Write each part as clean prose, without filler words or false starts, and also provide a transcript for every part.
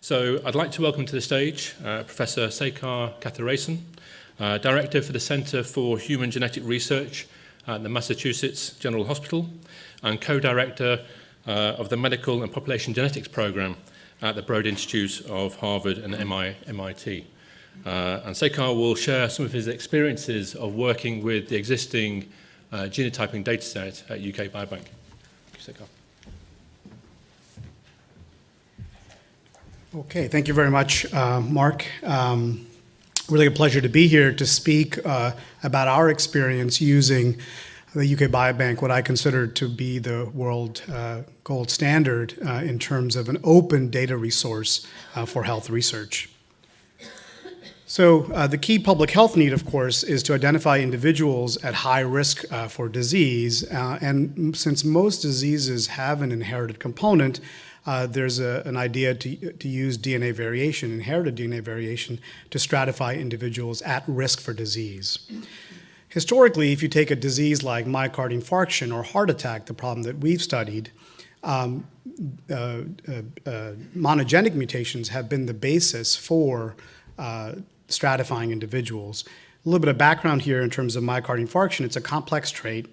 So I'd like to welcome to the stage Professor Sek Kathiresan, Director for the Center for Human Genetic Research at the Massachusetts General Hospital and Co-Director of the Medical and Population Genetics Program at the Broad Institute of Harvard and MIT. And Sek will share some of his experiences of working with the existing genotyping dataset at UK Biobank. Thank you, Sek. Okay, thank you very much, Mark. Really a pleasure to be here to speak about our experience using the UK Biobank, what I consider to be the world gold standard in terms of an open data resource for health research. So the key public health need, of course, is to identify individuals at high risk for disease. And since most diseases have an inherited component, there's an idea to use DNA variation, inherited DNA variation, to stratify individuals at risk for disease. Historically, if you take a disease like myocardial infarction or heart attack, the problem that we've studied, monogenic mutations have been the basis for stratifying individuals. A little bit of background here in terms of myocardial infarction. It's a complex trait.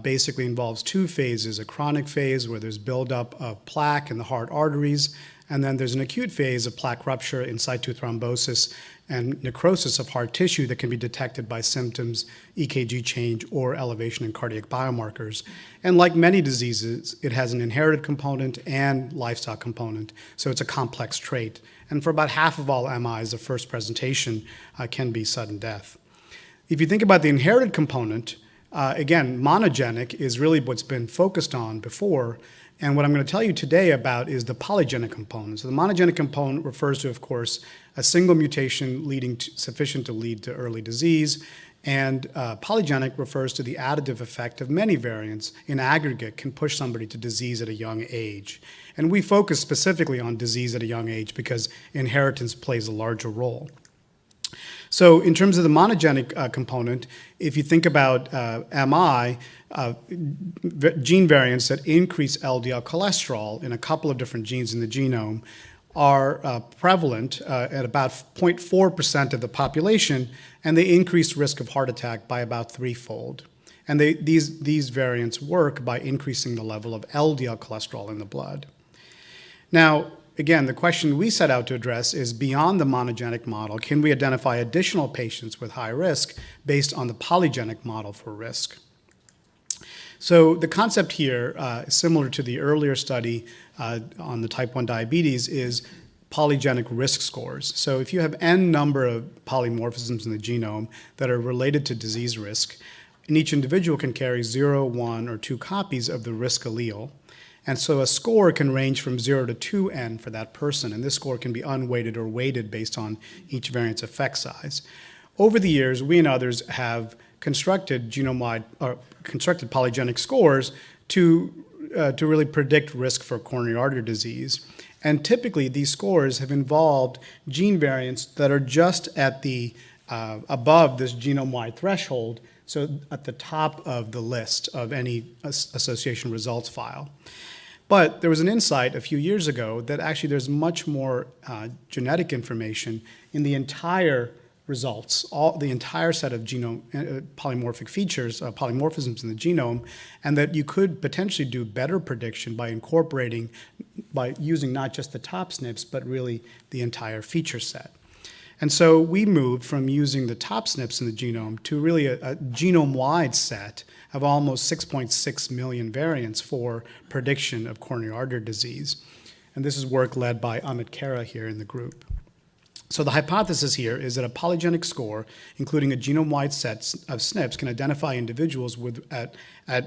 Basically involves two phases, a chronic phase where there's buildup of plaque in the heart arteries, and then there's an acute phase of plaque rupture, in situ thrombosis, and necrosis of heart tissue that can be detected by symptoms, EKG change, or elevation in cardiac biomarkers. And like many diseases, it has an inherited component and lifestyle component, so it's a complex trait. And for about half of all MIs, the first presentation can be sudden death. If you think about the inherited component, again, monogenic is really what's been focused on before, and what I'm going to tell you today about is the polygenic component. So the monogenic component refers to, of course, a single mutation sufficient to lead to early disease, and polygenic refers to the additive effect of many variants in aggregate can push somebody to disease at a young age. And we focus specifically on disease at a young age because inheritance plays a larger role. So in terms of the monogenic component, if you think about MI, gene variants that increase LDL cholesterol in a couple of different genes in the genome are prevalent at about 0.4% of the population, and they increase risk of heart attack by about threefold. And these variants work by increasing the level of LDL cholesterol in the blood. Now, again, the question we set out to address is beyond the monogenic model, can we identify additional patients with high risk based on the polygenic model for risk? So the concept here, similar to the earlier study on the type 1 diabetes, is polygenic risk scores. So if you have n number of polymorphisms in the genome that are related to disease risk, and each individual can carry 0, 1, or 2 copies of the risk allele. And so a score can range from 0 to 2n for that person, and this score can be unweighted or weighted based on each variant's effect size. Over the years, we and others have constructed constructed polygenic scores to really predict risk for coronary artery disease. And typically, these scores have involved gene variants that are just at the above this genome-wide threshold, so at the top of the list of any association results file. But there was an insight a few years ago that actually there's much more genetic information in the entire results, the entire set of genome polymorphic features, polymorphisms in the genome, and that you could potentially do better prediction by using not just the top SNPs, but really the entire feature set. And so we moved from using the top SNPs in the genome to really a genome-wide set of almost 6.6 million variants for prediction of coronary artery disease. And this is work led by Amit Kara here in the group. So the hypothesis here is that a polygenic score, including a genome-wide set of SNPs, can identify individuals at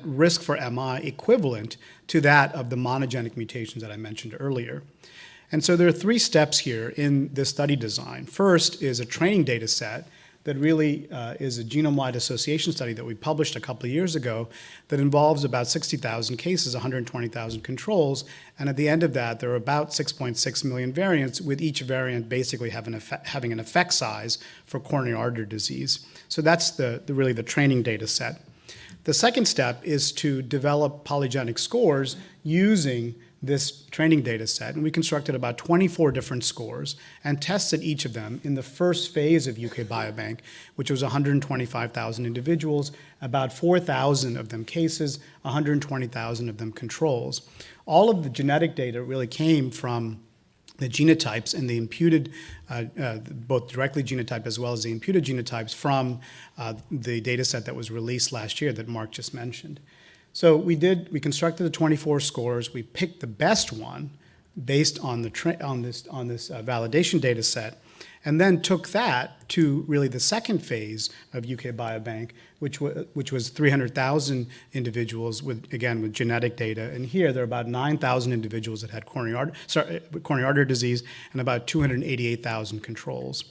risk for MI equivalent to that of the monogenic mutations that I mentioned earlier. And so there are 3 steps here in this study design. First is a training data set that really is a genome-wide association study that we published a couple of years ago that involves about 60,000 cases, 120,000 controls, and at the end of that, there are about 6.6 million variants, with each variant basically having an effect size for coronary artery disease. So that's really the training data set. The second step is to develop polygenic scores using this training data set, and we constructed about 24 different scores and tested each of them in the first phase of UK Biobank, which was 125,000 individuals, about 4,000 of them cases, 120,000 of them controls. All of the genetic data really came from the genotypes and the imputed, both directly genotype as well as the imputed genotypes from the data set that was released last year that Mark just mentioned. So we constructed the 24 scores. We picked the best one based on this validation data set, and then took that to really the second phase of UK Biobank, which was 300,000 individuals with genetic data. And here there are about 9,000 individuals that had coronary artery disease and about 288,000 controls.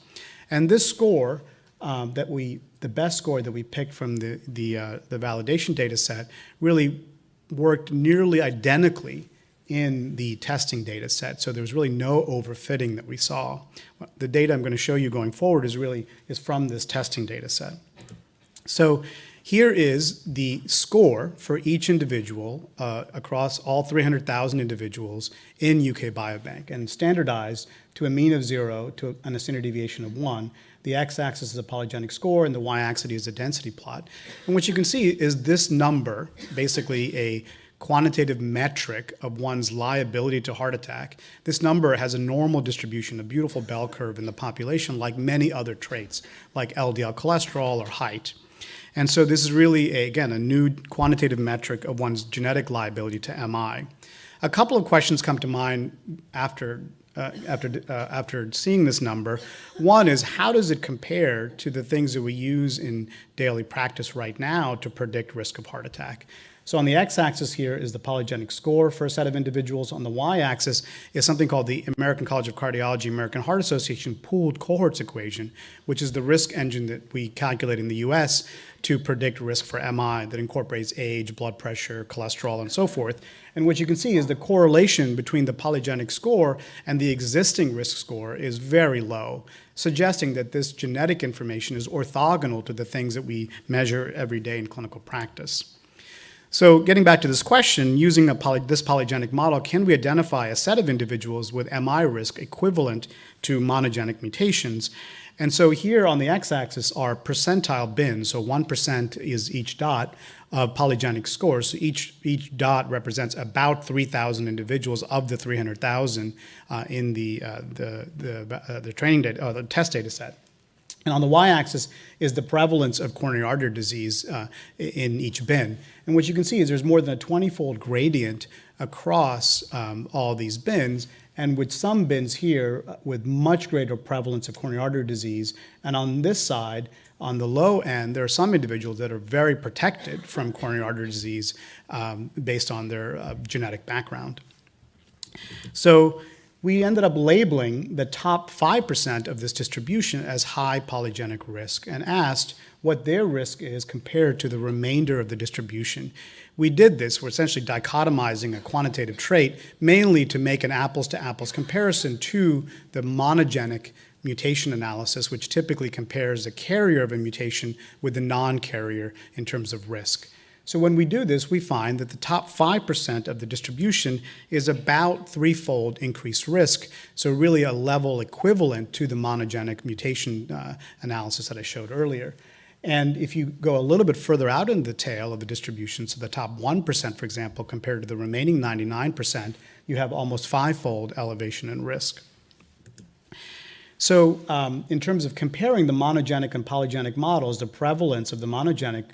And this score the best score that we picked from the validation data set really worked nearly identically in the testing data set. So there was really no overfitting that we saw. The data I'm going to show you going forward is from this testing data set. So here is the score for each individual across all 300,000 individuals in UK Biobank, and standardized to a mean of 0 to a standard deviation of 1. The x-axis is a polygenic score, and the y-axis is a density plot. And what you can see is this number, basically a quantitative metric of one's liability to heart attack. This number has a normal distribution, a beautiful bell curve in the population, like many other traits, like LDL cholesterol or height. And so this is really, again, a new quantitative metric of one's genetic liability to MI. A couple of questions come to mind after seeing this number. One is, how does it compare to the things that we use in daily practice right now to predict risk of heart attack? So on the x-axis here is the polygenic score for a set of individuals. On the y-axis is something called the American College of Cardiology, American Heart Association pooled cohorts equation, which is the risk engine that we calculate in the US to predict risk for MI that incorporates age, blood pressure, cholesterol, and so forth. And what you can see is the correlation between the polygenic score and the existing risk score is very low, suggesting that this genetic information is orthogonal to the things that we measure every day in clinical practice. So getting back to this question, using this polygenic model, can we identify a set of individuals with MI risk equivalent to monogenic mutations? And so here on the x-axis are percentile bins, so 1% is each dot of polygenic scores. So each dot represents about 3,000 individuals of the 300,000 in the training data, the test data set. And on the y-axis is the prevalence of coronary artery disease in each bin. And what you can see is there's more than a 20-fold gradient across all these bins, and with some bins here with much greater prevalence of coronary artery disease. And on this side, on the low end, there are some individuals that are very protected from coronary artery disease based on their genetic background. So we ended up labeling the top 5% of this distribution as high polygenic risk and asked what their risk is compared to the remainder of the distribution. We did this, we're essentially dichotomizing a quantitative trait, mainly to make an apples-to-apples comparison to the monogenic mutation analysis, which typically compares the carrier of a mutation with the non-carrier in terms of risk. So when we do this, we find that the top 5% of the distribution is about threefold increased risk, so really a level equivalent to the monogenic mutation analysis that I showed earlier. And if you go a little bit further out in the tail of the distribution, so the top 1%, for example, compared to the remaining 99%, you have almost fivefold elevation in risk. So in terms of comparing the monogenic and polygenic models, the prevalence of the monogenic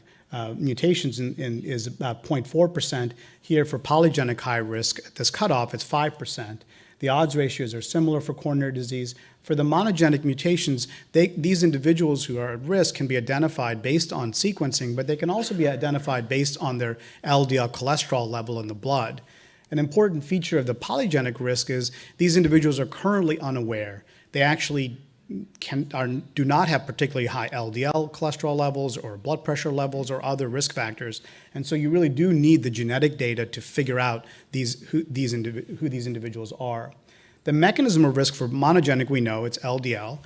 mutations is about 0.4%. Here for polygenic high risk, at this cutoff, it's 5%. The odds ratios are similar for coronary disease. For the monogenic mutations, these individuals who are at risk can be identified based on sequencing, but they can also be identified based on their LDL cholesterol level in the blood. An important feature of the polygenic risk is these individuals are currently unaware. They actually do not have particularly high LDL cholesterol levels or blood pressure levels or other risk factors. And so you really do need the genetic data to figure out who these individuals are. The mechanism of risk for monogenic, we know it's LDL.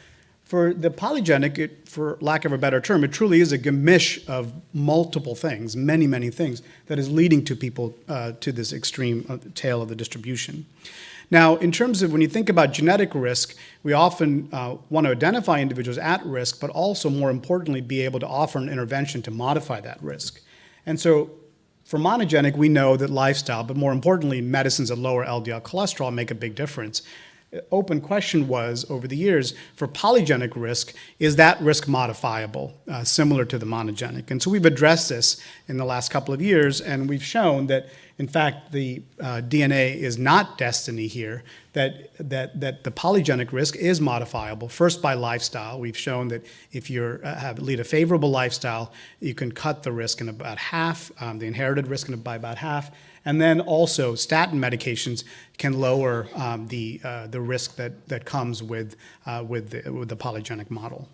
For the polygenic, for lack of a better term, it truly is a gemisch of multiple things, many, many things, that is leading to people to this extreme tail of the distribution. Now, in terms of when you think about genetic risk, we often want to identify individuals at risk, but also, more importantly, be able to offer an intervention to modify that risk. And so for monogenic, we know that lifestyle, but more importantly, medicines that lower LDL cholesterol make a big difference. Open question was, over the years, for polygenic risk, is that risk modifiable, similar to the monogenic? And so we've addressed this in the last couple of years, and we've shown that, in fact, the DNA is not destiny here, that the polygenic risk is modifiable. First, by lifestyle. We've shown that if you lead a favorable lifestyle, you can cut the risk in about half, the inherited risk by about half. And then also, statin medications can lower the risk that comes with the polygenic model.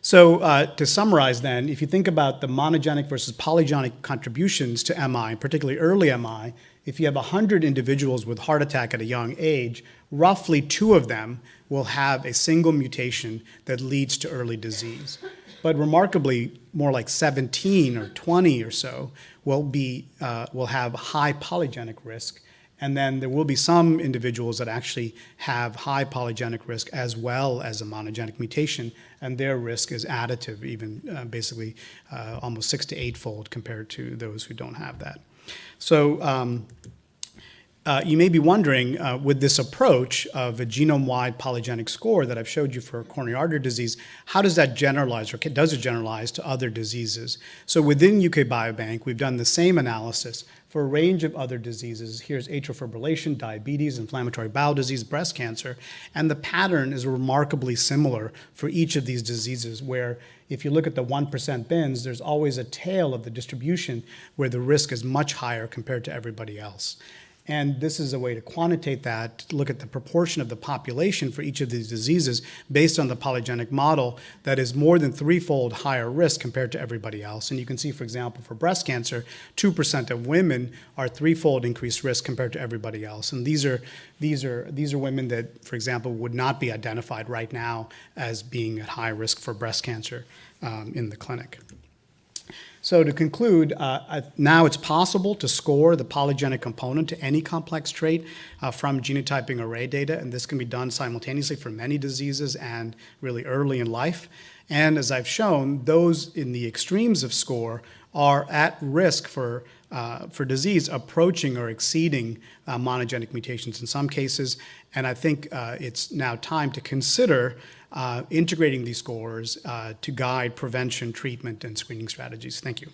So to summarize then, if you think about the monogenic versus polygenic contributions to MI, particularly early MI, if you have 100 individuals with heart attack at a young age, roughly 2 of them will have a single mutation that leads to early disease. But remarkably, more like 17 or 20 or so will have high polygenic risk. And then there will be some individuals that actually have high polygenic risk as well as a monogenic mutation, and their risk is additive, even basically almost 6 to 8-fold compared to those who don't have that. So you may be wondering, with this approach of a genome-wide polygenic score that I've showed you for coronary artery disease, how does that generalize, or does it generalize to other diseases? So within UK Biobank, we've done the same analysis for a range of other diseases. Here's atrial fibrillation, diabetes, inflammatory bowel disease, breast cancer, and the pattern is remarkably similar for each of these diseases, where if you look at the 1% bins, there's always a tail of the distribution where the risk is much higher compared to everybody else. And this is a way to quantitate that, to look at the proportion of the population for each of these diseases based on the polygenic model that is more than 3-fold higher risk compared to everybody else. And you can see, for example, for breast cancer, 2% of women are 3-fold increased risk compared to everybody else. And these are women that, for example, would not be identified right now as being at high risk for breast cancer in the clinic. So to conclude, now it's possible to score the polygenic component to any complex trait from genotyping array data, and this can be done simultaneously for many diseases and really early in life. And as I've shown, those in the extremes of score are at risk for disease approaching or exceeding monogenic mutations in some cases. And I think it's now time to consider integrating these scores to guide prevention, treatment, and screening strategies. Thank you.